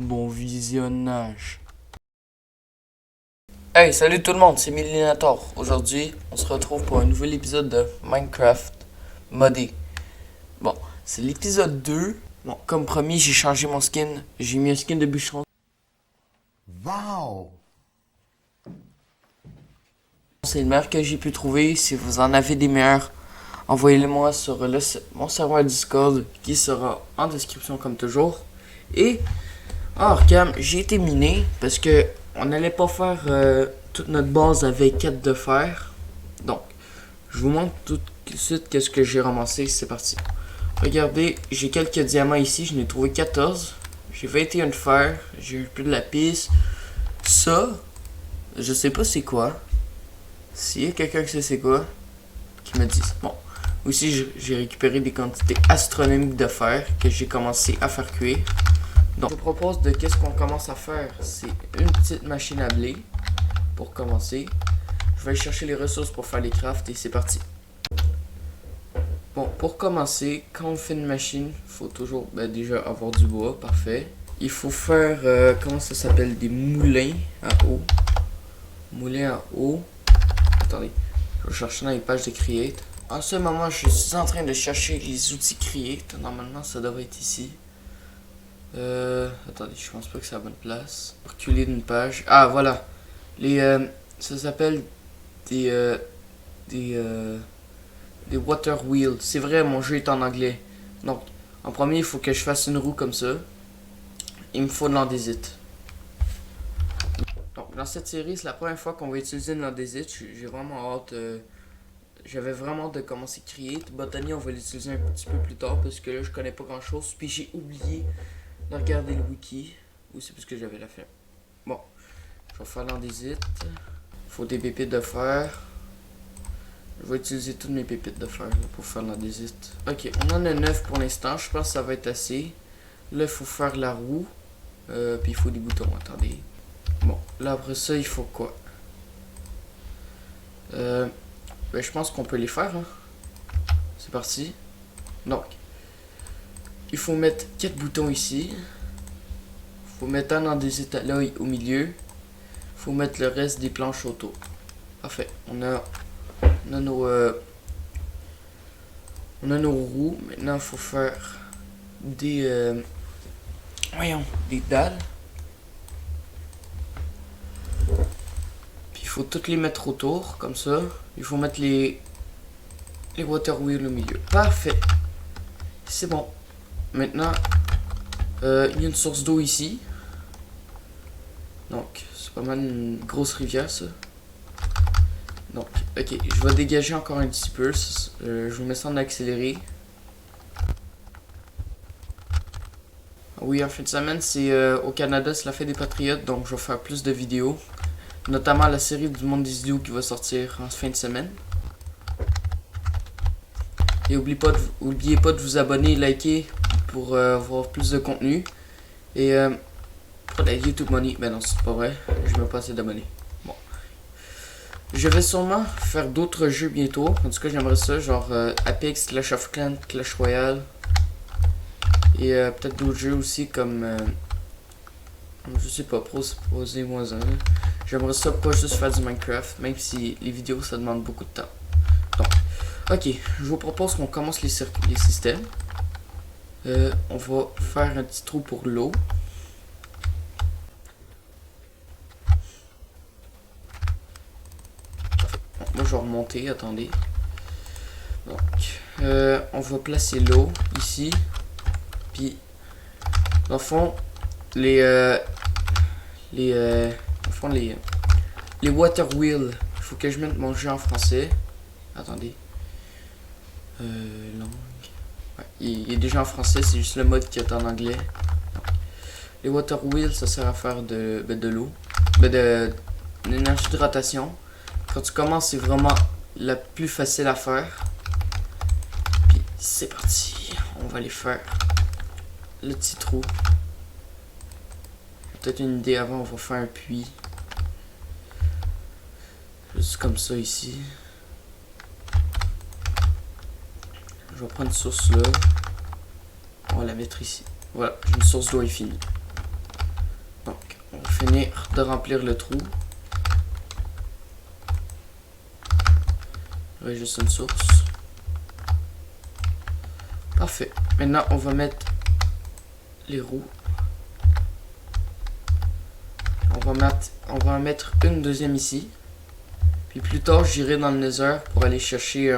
Bon visionnage. Hey, salut tout le monde, c'est Millinator. Aujourd'hui, on se retrouve pour un nouvel épisode de Minecraft modé. Bon, c'est l'épisode 2. Bon, comme promis, j'ai changé mon skin. J'ai mis un skin de bûcheron. Wow! C'est le meilleur que j'ai pu trouver. Si vous en avez des meilleurs, envoyez-les-moi sur mon serveur Discord qui sera en description comme toujours. Et hors cam, j'ai été miné parce que on n'allait pas faire toute notre base avec 4 de fer. Donc, je vous montre tout de suite qu'est-ce que j'ai ramassé. C'est parti. Regardez, j'ai quelques diamants ici. Je n'ai trouvé 14. J'ai 21 de fer. J'ai un peu de lapis. Ça, je sais pas c'est quoi. S'il y a quelqu'un qui sait c'est quoi, qui me dise. Bon. Aussi, j'ai récupéré des quantités astronomiques de fer que j'ai commencé à faire cuire. Donc, je vous propose de qu'est-ce qu'on commence à faire. C'est une petite machine à blé pour commencer. Je vais aller chercher les ressources pour faire les crafts et c'est parti. Bon, pour commencer, quand on fait une machine, il faut toujours déjà avoir du bois, parfait. Il faut faire, comment ça s'appelle, des moulins à eau. Moulins à eau. Attendez, je vais chercher dans les pages de Create. En ce moment, je suis en train de chercher les outils Create. Normalement, ça devrait être ici. Attendez, je pense pas que c'est la bonne place. Reculer d'une page. Ah, voilà. Ça s'appelle des, des water wheels. C'est vrai, mon jeu est en anglais. Donc, en premier, il faut que je fasse une roue comme ça. Il me faut de l'andésite. Donc, dans cette série, c'est la première fois qu'on va utiliser de l'andésite. J'ai vraiment hâte. J'avais vraiment hâte de commencer à Create. Botany, on va l'utiliser un petit peu plus tard parce que là, je connais pas grand chose. Puis j'ai oublié de regarder le wiki. Ou c'est parce que j'avais la flemme. Bon, je vais faire l'andésite. Il faut des pépites de fer. Je vais utiliser toutes mes pépites de fer là, pour faire l'andésite. Ok, on en a 9 pour l'instant. Je pense que ça va être assez. Là, il faut faire la roue. Puis il faut des boutons. Attendez. Bon, là après ça, il faut quoi? Je pense qu'on peut les faire. Hein. C'est parti. Donc, il faut mettre 4 boutons ici. Il faut mettre un andésite à l'œil au milieu. Il faut mettre le reste des planches autour. Parfait. On a nos roues. Maintenant, il faut faire des des dalles. Puis il faut toutes les mettre autour, comme ça. Il faut mettre les water wheels au milieu. Parfait. C'est bon. Maintenant, il y a une source d'eau ici. Donc, c'est pas mal une grosse rivière, ça. Donc, ok, je vais dégager encore un petit peu. Je vous mets ça en accéléré. Oui, en fin de semaine, c'est au Canada, c'est la fête des Patriotes, donc je vais faire plus de vidéos. Notamment la série du monde des idiots qui va sortir en fin de semaine. Et oubliez pas de vous abonner et liker pour voir plus de contenu. Et pour la YouTube Money, ben non, c'est pas vrai, je n'ai pas assez d'abonnés. Bon. Je vais sûrement faire d'autres jeux bientôt. En tout cas, j'aimerais ça, genre Apex, Clash of Clans, Clash Royale. Et peut-être d'autres jeux aussi comme je sais pas, posez-moi un. J'aimerais ça pas juste faire du Minecraft, même si les vidéos ça demande beaucoup de temps. Donc, ok, je vous propose qu'on commence les systèmes. On va faire un petit trou pour l'eau. Bon, moi je vais remonter, attendez. Donc, on va placer l'eau ici. Puis, dans le fond, les water wheels. Il faut que je mette mon jeu en français. Attendez. Langue. Ouais, il est déjà en français, c'est juste le mode qui est en anglais. Donc, les water wheels, ça sert à faire de l'eau. De l'énergie d'hydratation. Quand tu commences, c'est vraiment la plus facile à faire. Puis c'est parti. On va aller faire le petit trou. Peut-être une idée avant, on va faire un puits. Juste comme ça ici. Je vais prendre une source là. On va la mettre ici. Voilà, j'ai une source d'eau infinie. On va finir de remplir le trou. Il y a juste une source. Parfait. Maintenant, on va mettre les roues. On va en mettre une deuxième ici. Puis plus tard, j'irai dans le Nether pour aller chercher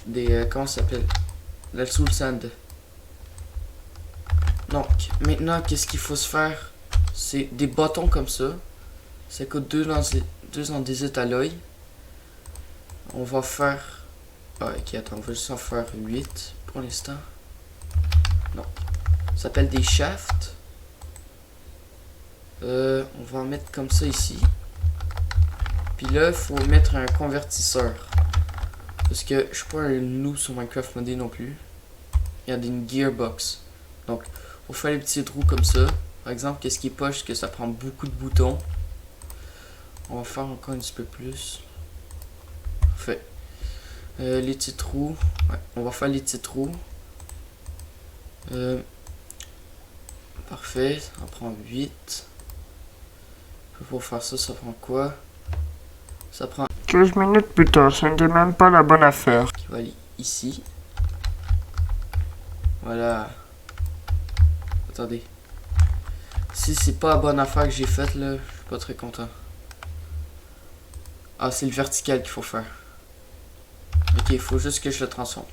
des... comment ça s'appelle? La soul sand. Donc, maintenant, qu'est-ce qu'il faut se faire? C'est des bâtons comme ça. Ça coûte 2 andésite à l'œil. On va faire... Ah, ok, attends, on va juste en faire 8 pour l'instant. Non. Ça s'appelle des shafts. On va en mettre comme ça ici. Puis là, il faut mettre un convertisseur. Parce que je suis pas un loup sur Minecraft modé non plus. Il y a une gearbox. Donc, on fait les petits trous comme ça. Par exemple, qu'est-ce qui est poche, que ça prend beaucoup de boutons. On va faire encore un petit peu plus. Parfait. Les petits trous. Ouais, on va faire les petits trous. Parfait. Ça en prend 8. Pour faire ça, ça prend quoi? Ça prend 15 minutes plus tard, ce n'était même pas la bonne affaire. qui va aller ici. Voilà. Attendez. Si c'est pas la bonne affaire que j'ai faite là, je suis pas très content. Ah, c'est le vertical qu'il faut faire. Ok, il faut juste que je le transforme.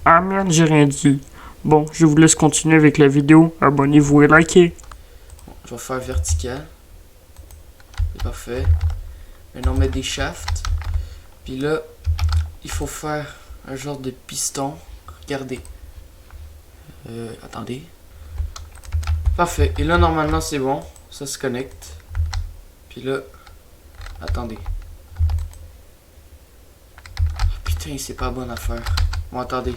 Ah merde, j'ai rien dit. Bon, je vous laisse continuer avec la vidéo. Abonnez-vous et likez. Bon, je vais faire vertical. C'est parfait. Maintenant on met des shafts. Puis là, il faut faire un genre de piston. Regardez. Attendez. Parfait. Et là, normalement, c'est bon. Ça se connecte. Puis là, attendez. Oh, putain, c'est pas bonne affaire. Bon, attendez.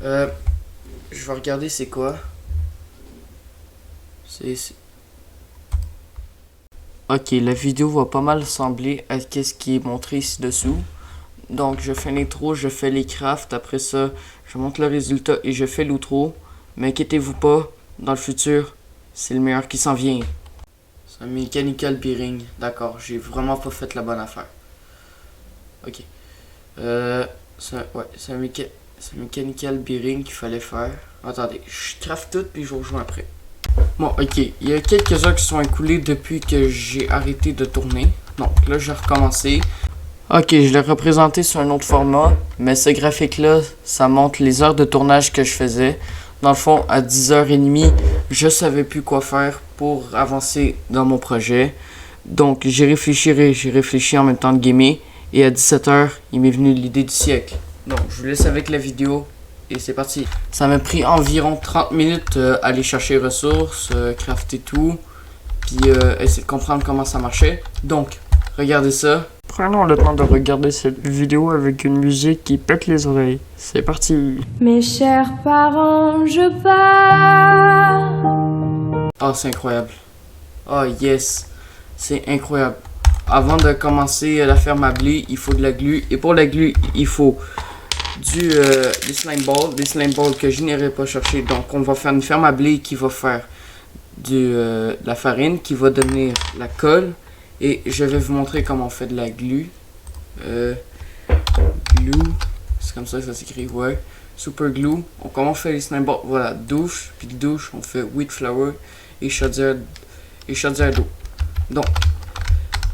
Je vais regarder c'est quoi. Ok, la vidéo va pas mal ressembler à ce qui est montré ici dessous. Donc, je fais l'intro, je fais les crafts. Après ça, je montre le résultat et je fais l'outro. Mais inquiétez-vous pas, dans le futur, c'est le meilleur qui s'en vient. C'est un mechanical bearing. D'accord, j'ai vraiment pas fait la bonne affaire. Ok. C'est un mechanical bearing qu'il fallait faire. Attendez, je craft tout puis je vous rejoins après. Bon, ok. Il y a quelques heures qui sont écoulées depuis que j'ai arrêté de tourner. Donc là, j'ai recommencé. Ok, je l'ai représenté sur un autre format. Mais ce graphique-là, ça montre les heures de tournage que je faisais. Dans le fond, à 10h30, je savais plus quoi faire pour avancer dans mon projet. Donc, j'ai réfléchi en même temps de gamer. Et à 17h, il m'est venu l'idée du siècle. Donc, je vous laisse avec la vidéo. Et c'est parti. Ça m'a pris environ 30 minutes à aller chercher les ressources, crafter tout, puis essayer de comprendre comment ça marchait. Donc, regardez ça. Prenons le temps de regarder cette vidéo avec une musique qui pète les oreilles. C'est parti. Mes chers parents, je pars. Oh, c'est incroyable. Oh, yes. C'est incroyable. Avant de commencer la ferme à blé, il faut de la glu. Et pour la glu, il faut des slime balls que je n'irai pas chercher. Donc on va faire une ferme à blé qui va faire de la farine, qui va donner la colle, et je vais vous montrer comment on fait de la glue. Glue, c'est comme ça que ça s'écrit, ouais. Super glue. Donc comment on fait les slime balls? Voilà, douche, puis de douche on fait wheat flour et chaudière d'eau. Donc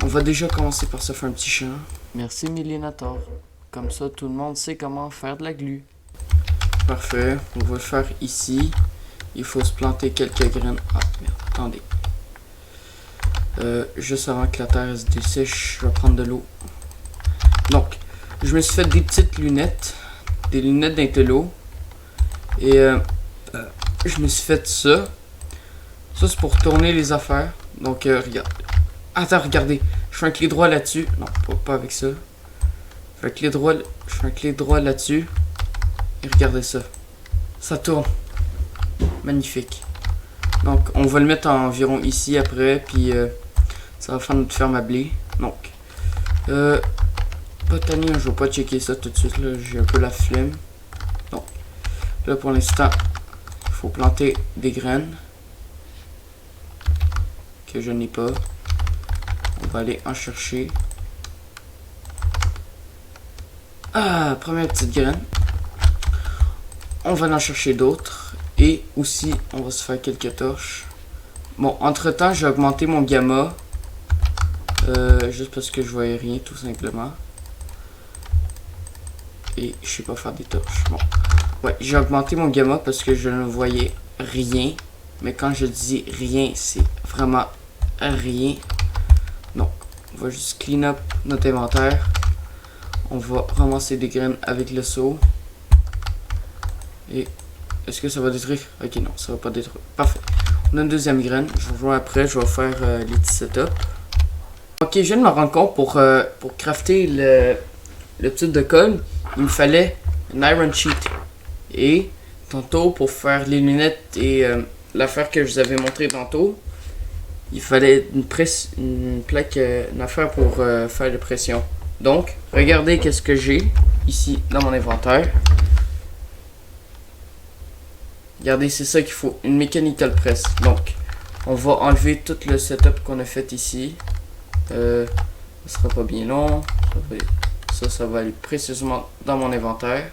on va déjà commencer par se faire un petit champ. Merci Millinator. Comme ça, tout le monde sait comment faire de la glu. Parfait. On va le faire ici. Il faut se planter quelques graines. Ah, merde. Attendez. Juste avant que la terre se dessèche, je vais prendre de l'eau. Donc, je me suis fait des petites lunettes. Des lunettes d'intello. Et je me suis fait ça. Ça, c'est pour tourner les affaires. Donc, regarde. Attends, regardez. Je fais un clic droit là-dessus. Non, pas avec ça. Je fais un clic droit là-dessus. Et regardez ça. Ça tourne. Magnifique. Donc, on va le mettre environ ici après. Puis, ça va faire notre ferme à blé. Donc, botanique, je vais pas checker ça tout de suite. J'ai un peu la flemme. Donc, là pour l'instant, il faut planter des graines. que je n'ai pas. On va aller en chercher. Ah, première petite graine. On va en chercher d'autres. Et aussi, on va se faire quelques torches. Bon, entre temps, j'ai augmenté mon gamma. Juste parce que je voyais rien, tout simplement. Et je sais pas faire des torches. Bon. Ouais, j'ai augmenté mon gamma parce que je ne voyais rien. Mais quand je dis rien, c'est vraiment rien. Donc, on va juste clean up notre inventaire. On va ramasser des graines avec le seau. Et est-ce que ça va détruire? Ok, non, ça va pas détruire. Parfait. On a une deuxième graine. Je vous vois après, je vais faire les petits setups. Ok, je viens de me rendre compte pour crafter le tube de colle, il me fallait une iron sheet. Et tantôt, pour faire les lunettes et l'affaire que je vous avais montré tantôt, il fallait une plaque, une affaire pour faire la pression. Donc, regardez qu'est-ce que j'ai ici dans mon inventaire. Regardez, c'est ça qu'il faut, une mechanical press. Donc, on va enlever tout le setup qu'on a fait ici. Ça sera pas bien long. Ça va aller précisément dans mon inventaire.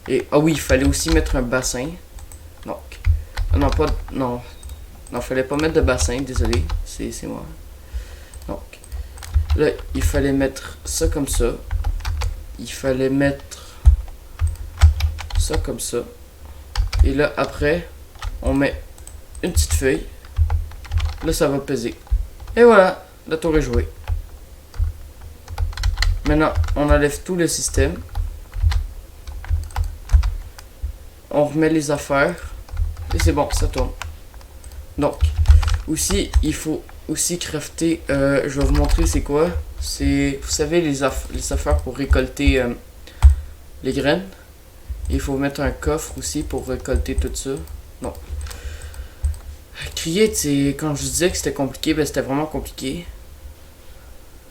Et, ah oui, il fallait aussi mettre un bassin. Donc, non, fallait pas mettre de bassin, désolé, c'est moi. Donc, là, il fallait mettre ça comme ça. Il fallait mettre ça comme ça. Et là, après, on met une petite feuille. Là, ça va peser. Et voilà, la tour est jouée. Maintenant, on enlève tout le système. On remet les affaires. Et c'est bon, ça tourne. Donc, aussi, il faut aussi crafter. Je vais vous montrer c'est quoi. C'est, vous savez, les affaires pour récolter les graines. Il faut mettre un coffre aussi pour récolter tout ça. Non. Create, c'est quand je disais que c'était compliqué, ben c'était vraiment compliqué.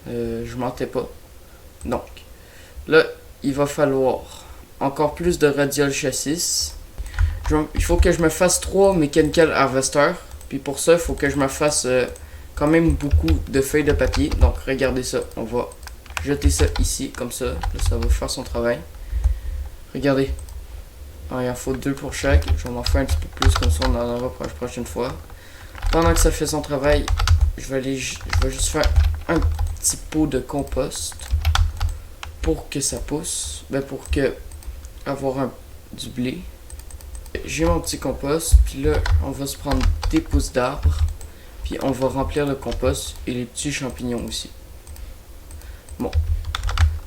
Je mentais pas. Donc, là, il va falloir encore plus de radial chassis. Il faut que je me fasse 3 mechanical harvester. Puis pour ça, il faut que je me fasse quand même beaucoup de feuilles de papier. Donc, regardez ça. On va jeter ça ici, comme ça. Là, ça va faire son travail. Regardez. Alors, il en faut 2 pour chaque. Je vais m'en faire un petit peu plus, comme ça on en aura pour la prochaine fois. Pendant que ça fait son travail, je vais juste faire un petit pot de compost pour que ça pousse. Ben, pour que avoir du blé. J'ai mon petit compost, puis là, on va se prendre des pousses d'arbres, puis on va remplir le compost et les petits champignons aussi. Bon.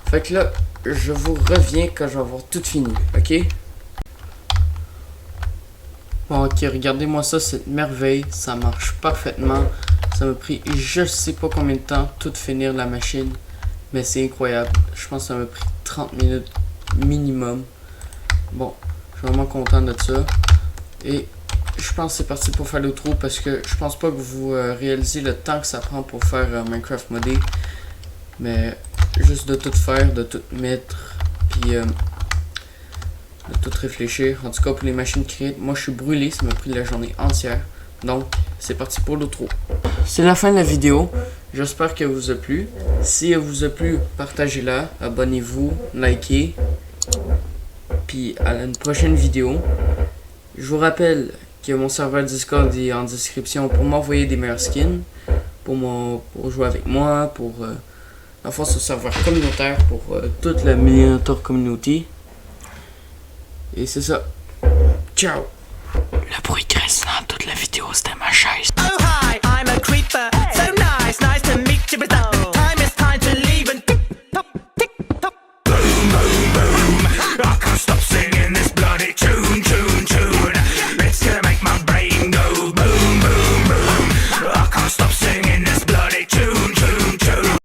Fait que là, je vous reviens quand je vais avoir tout fini, ok? Bon, ok, regardez-moi ça, cette merveille, ça marche parfaitement. Ça m'a pris je sais pas combien de temps tout finir la machine, mais c'est incroyable. Je pense que ça m'a pris 30 minutes minimum. Bon, je suis vraiment content de ça. Et je pense que c'est parti pour faire l'outro parce que je pense pas que vous réalisez le temps que ça prend pour faire Minecraft modé. Mais juste de tout faire, de tout mettre, puis de tout réfléchir. En tout cas pour les machines créées, moi je suis brûlé, ça m'a pris la journée entière. Donc c'est parti pour l'outro. C'est la fin de la vidéo. J'espère qu'elle vous a plu. Si elle vous a plu, partagez-la, abonnez-vous, likez. Puis à une prochaine vidéo. Je vous rappelle que mon serveur Discord est en description pour m'envoyer des meilleurs skins, pour jouer avec moi, pour enfin ce serveur communautaire pour toute la Miniature Community. Et c'est ça. Ciao. Le bruit grinçant toute la vidéo, c'était ma chaise.